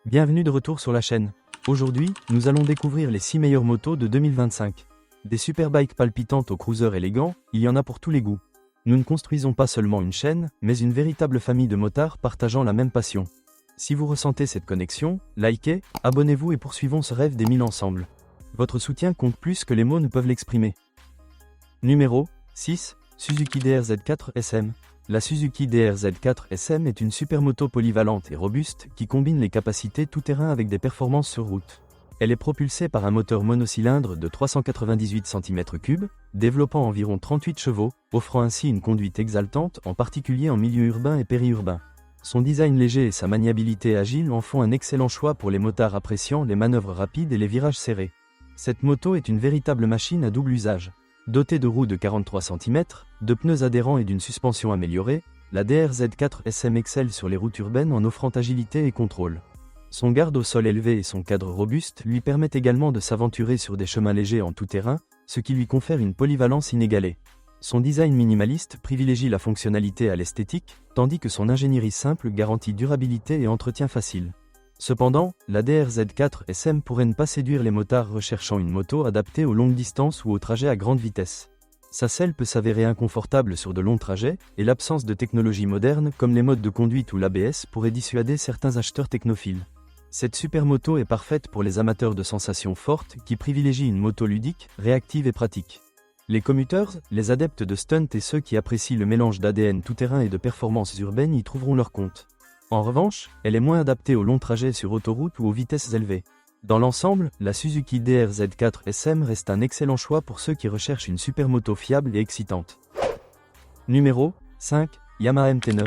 Bienvenue de retour sur la chaîne. Aujourd'hui, nous allons découvrir les 6 meilleures motos de 2025. Des superbikes palpitantes aux cruisers élégants, il y en a pour tous les goûts. Nous ne construisons pas seulement une chaîne, mais une véritable famille de motards partageant la même passion. Si vous ressentez cette connexion, likez, abonnez-vous et poursuivons ce rêve des 1000 ensemble. Votre soutien compte plus que les mots ne peuvent l'exprimer. Numéro 6. Suzuki DRZ4 SM. La Suzuki DRZ4 SM est une supermoto polyvalente et robuste qui combine les capacités tout-terrain avec des performances sur route. Elle est propulsée par un moteur monocylindre de 398 cm3, développant environ 38 chevaux, offrant ainsi une conduite exaltante, en particulier en milieu urbain et périurbain. Son design léger et sa maniabilité agile en font un excellent choix pour les motards appréciant les manœuvres rapides et les virages serrés. Cette moto est une véritable machine à double usage. Dotée de roues de 43 cm, de pneus adhérents et d'une suspension améliorée, la DRZ4 SM excelle sur les routes urbaines en offrant agilité et contrôle. Son garde au sol élevé et son cadre robuste lui permettent également de s'aventurer sur des chemins légers en tout terrain, ce qui lui confère une polyvalence inégalée. Son design minimaliste privilégie la fonctionnalité à l'esthétique, tandis que son ingénierie simple garantit durabilité et entretien facile. Cependant, la DRZ4 SM pourrait ne pas séduire les motards recherchant une moto adaptée aux longues distances ou aux trajets à grande vitesse. Sa selle peut s'avérer inconfortable sur de longs trajets, et l'absence de technologies modernes comme les modes de conduite ou l'ABS pourrait dissuader certains acheteurs technophiles. Cette supermoto est parfaite pour les amateurs de sensations fortes qui privilégient une moto ludique, réactive et pratique. Les commuters, les adeptes de stunt et ceux qui apprécient le mélange d'ADN tout-terrain et de performances urbaines y trouveront leur compte. En revanche, elle est moins adaptée aux longs trajets sur autoroute ou aux vitesses élevées. Dans l'ensemble, la Suzuki DRZ4 SM reste un excellent choix pour ceux qui recherchent une supermoto fiable et excitante. Numéro 5. Yamaha MT9.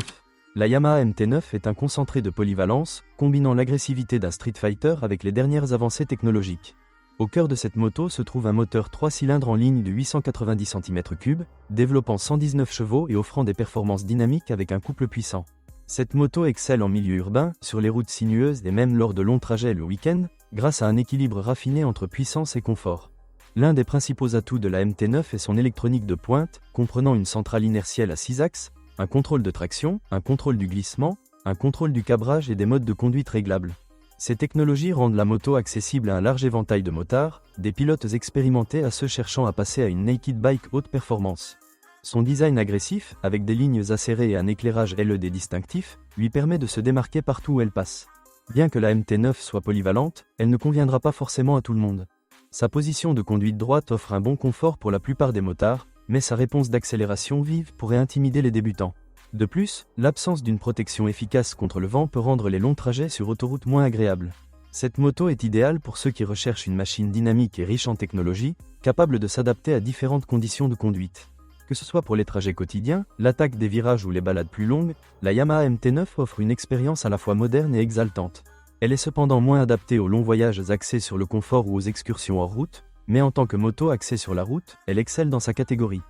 La Yamaha MT9 est un concentré de polyvalence, combinant l'agressivité d'un Street Fighter avec les dernières avancées technologiques. Au cœur de cette moto se trouve un moteur 3 cylindres en ligne de 890 cm3, développant 119 chevaux et offrant des performances dynamiques avec un couple puissant. Cette moto excelle en milieu urbain, sur les routes sinueuses et même lors de longs trajets le week-end, grâce à un équilibre raffiné entre puissance et confort. L'un des principaux atouts de la MT9 est son électronique de pointe, comprenant une centrale inertielle à 6 axes, un contrôle de traction, un contrôle du glissement, un contrôle du cabrage et des modes de conduite réglables. Ces technologies rendent la moto accessible à un large éventail de motards, des pilotes expérimentés à ceux cherchant à passer à une naked bike haute performance. Son design agressif, avec des lignes acérées et un éclairage LED distinctif, lui permet de se démarquer partout où elle passe. Bien que la MT9 soit polyvalente, elle ne conviendra pas forcément à tout le monde. Sa position de conduite droite offre un bon confort pour la plupart des motards, mais sa réponse d'accélération vive pourrait intimider les débutants. De plus, l'absence d'une protection efficace contre le vent peut rendre les longs trajets sur autoroute moins agréables. Cette moto est idéale pour ceux qui recherchent une machine dynamique et riche en technologie, capable de s'adapter à différentes conditions de conduite. Que ce soit pour les trajets quotidiens, l'attaque des virages ou les balades plus longues, la Yamaha MT9 offre une expérience à la fois moderne et exaltante. Elle est cependant moins adaptée aux longs voyages axés sur le confort ou aux excursions hors route, mais en tant que moto axée sur la route, elle excelle dans sa catégorie.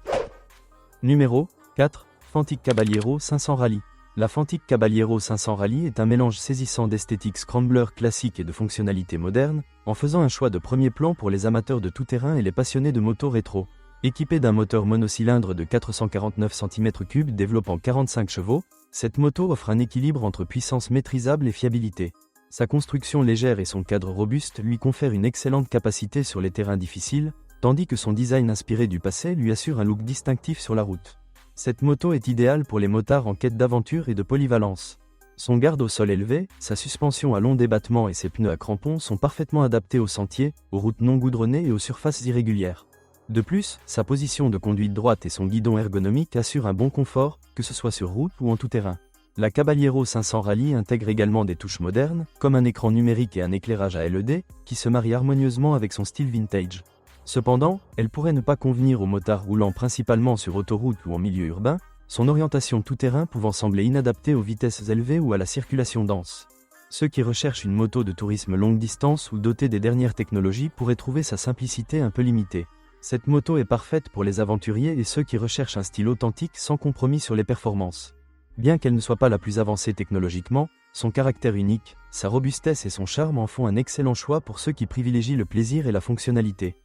Numéro 4. Fantic Caballero 500 Rally. La Fantic Caballero 500 Rally est un mélange saisissant d'esthétique scrambler classique et de fonctionnalités modernes, en faisant un choix de premier plan pour les amateurs de tout-terrain et les passionnés de motos rétro. Équipée d'un moteur monocylindre de 449 cm3 développant 45 chevaux, cette moto offre un équilibre entre puissance maîtrisable et fiabilité. Sa construction légère et son cadre robuste lui confèrent une excellente capacité sur les terrains difficiles, tandis que son design inspiré du passé lui assure un look distinctif sur la route. Cette moto est idéale pour les motards en quête d'aventure et de polyvalence. Son garde au sol élevé, sa suspension à long débattement et ses pneus à crampons sont parfaitement adaptés aux sentiers, aux routes non goudronnées et aux surfaces irrégulières. De plus, sa position de conduite droite et son guidon ergonomique assurent un bon confort, que ce soit sur route ou en tout terrain. La Caballero 500 Rally intègre également des touches modernes, comme un écran numérique et un éclairage à LED, qui se marient harmonieusement avec son style vintage. Cependant, elle pourrait ne pas convenir aux motards roulant principalement sur autoroute ou en milieu urbain, son orientation tout-terrain pouvant sembler inadaptée aux vitesses élevées ou à la circulation dense. Ceux qui recherchent une moto de tourisme longue distance ou dotée des dernières technologies pourraient trouver sa simplicité un peu limitée. Cette moto est parfaite pour les aventuriers et ceux qui recherchent un style authentique sans compromis sur les performances. Bien qu'elle ne soit pas la plus avancée technologiquement, son caractère unique, sa robustesse et son charme en font un excellent choix pour ceux qui privilégient le plaisir et la fonctionnalité.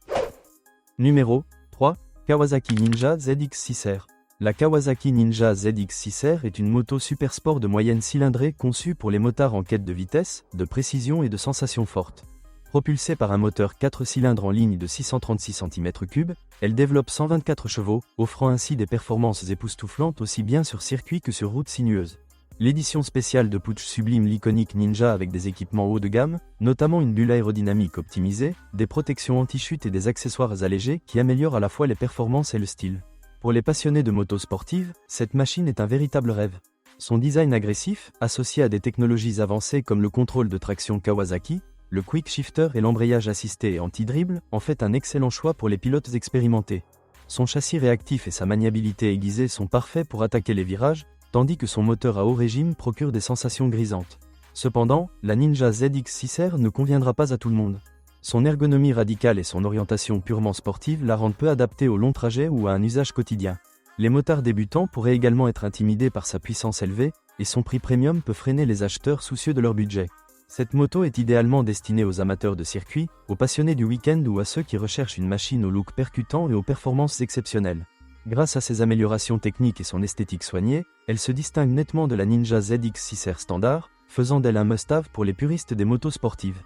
Numéro 3. Kawasaki Ninja ZX6R. La Kawasaki Ninja ZX6R est une moto super sport de moyenne cylindrée conçue pour les motards en quête de vitesse, de précision et de sensations fortes. Propulsée par un moteur 4 cylindres en ligne de 636 cm3, elle développe 124 chevaux, offrant ainsi des performances époustouflantes aussi bien sur circuit que sur route sinueuse. L'édition spéciale de Puch sublime l'iconique Ninja avec des équipements haut de gamme, notamment une bulle aérodynamique optimisée, des protections anti-chute et des accessoires allégés qui améliorent à la fois les performances et le style. Pour les passionnés de motos sportives, cette machine est un véritable rêve. Son design agressif, associé à des technologies avancées comme le contrôle de traction Kawasaki, le quick shifter et l'embrayage assisté et anti-dribble, en fait un excellent choix pour les pilotes expérimentés. Son châssis réactif et sa maniabilité aiguisée sont parfaits pour attaquer les virages, tandis que son moteur à haut régime procure des sensations grisantes. Cependant, la Ninja ZX6R ne conviendra pas à tout le monde. Son ergonomie radicale et son orientation purement sportive la rendent peu adaptée aux longs trajets ou à un usage quotidien. Les motards débutants pourraient également être intimidés par sa puissance élevée, et son prix premium peut freiner les acheteurs soucieux de leur budget. Cette moto est idéalement destinée aux amateurs de circuit, aux passionnés du week-end ou à ceux qui recherchent une machine au look percutant et aux performances exceptionnelles. Grâce à ses améliorations techniques et son esthétique soignée, elle se distingue nettement de la Ninja ZX6R standard, faisant d'elle un must-have pour les puristes des motos sportives.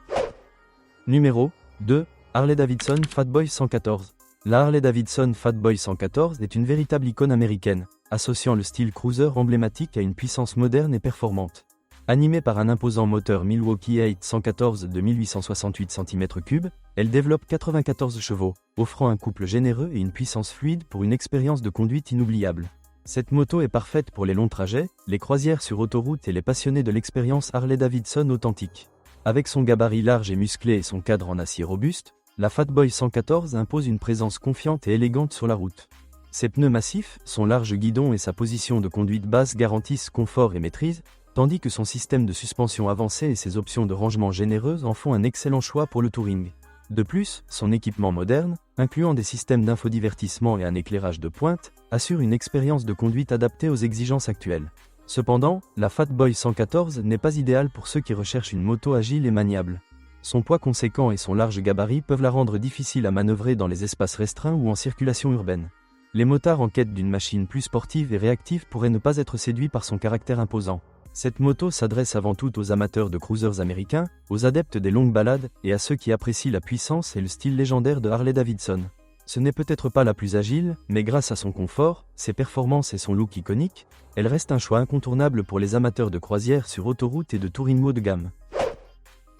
Numéro 2. Harley-Davidson Fatboy 114. La Harley-Davidson Fatboy 114 est une véritable icône américaine, associant le style cruiser emblématique à une puissance moderne et performante. Animée par un imposant moteur Milwaukee 814 de 1868 cm3, elle développe 94 chevaux, offrant un couple généreux et une puissance fluide pour une expérience de conduite inoubliable. Cette moto est parfaite pour les longs trajets, les croisières sur autoroute et les passionnés de l'expérience Harley-Davidson authentique. Avec son gabarit large et musclé et son cadre en acier robuste, la Fatboy 114 impose une présence confiante et élégante sur la route. Ses pneus massifs, son large guidon et sa position de conduite basse garantissent confort et maîtrise, tandis que son système de suspension avancé et ses options de rangement généreuses en font un excellent choix pour le touring. De plus, son équipement moderne, incluant des systèmes d'infodivertissement et un éclairage de pointe, assure une expérience de conduite adaptée aux exigences actuelles. Cependant, la Fatboy 114 n'est pas idéale pour ceux qui recherchent une moto agile et maniable. Son poids conséquent et son large gabarit peuvent la rendre difficile à manœuvrer dans les espaces restreints ou en circulation urbaine. Les motards en quête d'une machine plus sportive et réactive pourraient ne pas être séduits par son caractère imposant. Cette moto s'adresse avant tout aux amateurs de cruisers américains, aux adeptes des longues balades et à ceux qui apprécient la puissance et le style légendaire de Harley-Davidson. Ce n'est peut-être pas la plus agile, mais grâce à son confort, ses performances et son look iconique, elle reste un choix incontournable pour les amateurs de croisière sur autoroute et de touring haut de gamme.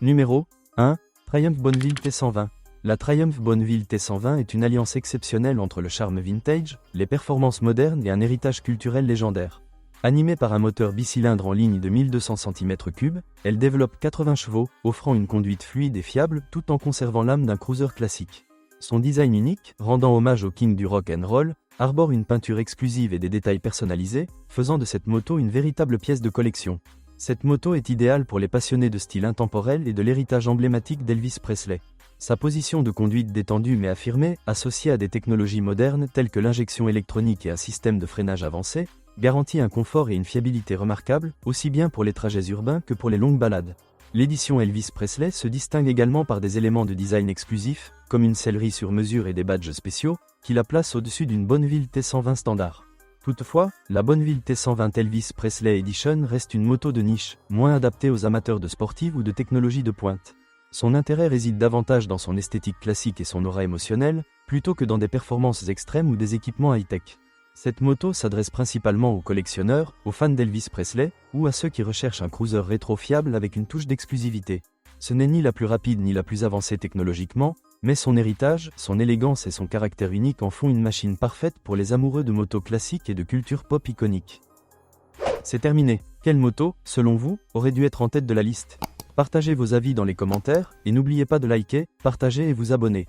Numéro 1. Triumph Bonneville T120. La Triumph Bonneville T120 est une alliance exceptionnelle entre le charme vintage, les performances modernes et un héritage culturel légendaire. Animée par un moteur bicylindre en ligne de 1200 cm3, elle développe 80 chevaux, offrant une conduite fluide et fiable tout en conservant l'âme d'un cruiser classique. Son design unique, rendant hommage au king du rock and roll, arbore une peinture exclusive et des détails personnalisés, faisant de cette moto une véritable pièce de collection. Cette moto est idéale pour les passionnés de style intemporel et de l'héritage emblématique d'Elvis Presley. Sa position de conduite détendue mais affirmée, associée à des technologies modernes telles que l'injection électronique et un système de freinage avancé, garantit un confort et une fiabilité remarquables, aussi bien pour les trajets urbains que pour les longues balades. L'édition Elvis Presley se distingue également par des éléments de design exclusifs, comme une sellerie sur mesure et des badges spéciaux, qui la placent au-dessus d'une Bonneville T120 standard. Toutefois, la Bonneville T120 Elvis Presley Edition reste une moto de niche, moins adaptée aux amateurs de sportives ou de technologies de pointe. Son intérêt réside davantage dans son esthétique classique et son aura émotionnelle, plutôt que dans des performances extrêmes ou des équipements high-tech. Cette moto s'adresse principalement aux collectionneurs, aux fans d'Elvis Presley, ou à ceux qui recherchent un cruiser rétro fiable avec une touche d'exclusivité. Ce n'est ni la plus rapide ni la plus avancée technologiquement, mais son héritage, son élégance et son caractère unique en font une machine parfaite pour les amoureux de motos classiques et de culture pop iconique. C'est terminé. Quelle moto, selon vous, aurait dû être en tête de la liste ? Partagez vos avis dans les commentaires, et n'oubliez pas de liker, partager et vous abonner.